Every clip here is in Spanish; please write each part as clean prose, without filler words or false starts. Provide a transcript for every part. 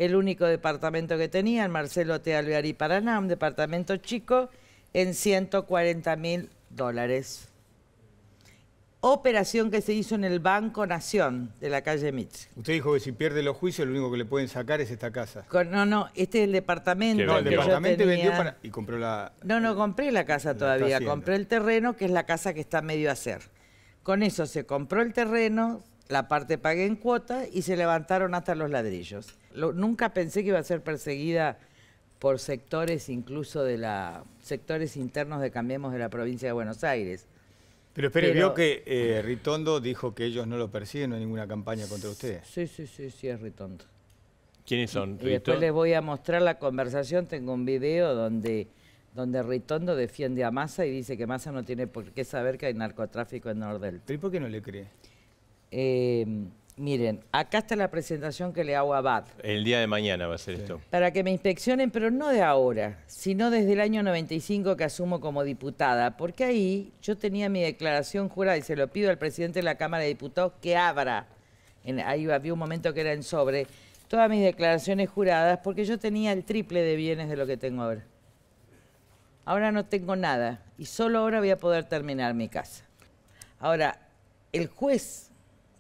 el único departamento que tenía, en Marcelo T. Alvear Paraná, un departamento chico, en $140.000. Operación que se hizo en el Banco Nación de la calle Mitre. Usted dijo que si pierde los juicios, lo único que le pueden sacar es esta casa. No, este es el departamento. No, el departamento yo tenía... vendió y compró la... No compré la casa todavía, compré el terreno, que es la casa que está medio a hacer. Con eso se compró el terreno, la parte pagué en cuota y se levantaron hasta los ladrillos. Nunca pensé que iba a ser perseguida por sectores, incluso sectores internos de Cambiemos de la provincia de Buenos Aires. Pero espere, vio que Ritondo dijo que ellos no lo persiguen, no hay ninguna campaña contra usted. Sí, es Ritondo. ¿Quiénes son? Y después les voy a mostrar la conversación, tengo un video donde Ritondo defiende a Massa y dice que Massa no tiene por qué saber que hay narcotráfico en Nordelta. ¿Pero y por qué no le cree? Miren, acá está la presentación que le hago a Abad. El día de mañana va a ser esto. Para que me inspeccionen, pero no de ahora, sino desde el año 95 que asumo como diputada, porque ahí yo tenía mi declaración jurada y se lo pido al presidente de la Cámara de Diputados que abra, ahí había un momento que era en sobre, todas mis declaraciones juradas, porque yo tenía el triple de bienes de lo que tengo ahora. Ahora no tengo nada y solo ahora voy a poder terminar mi casa. Ahora, el juez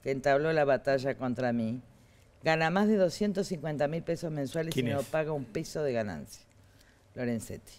que entabló la batalla contra mí, gana más de 250.000 pesos mensuales y no paga un peso de ganancia. Lorenzetti.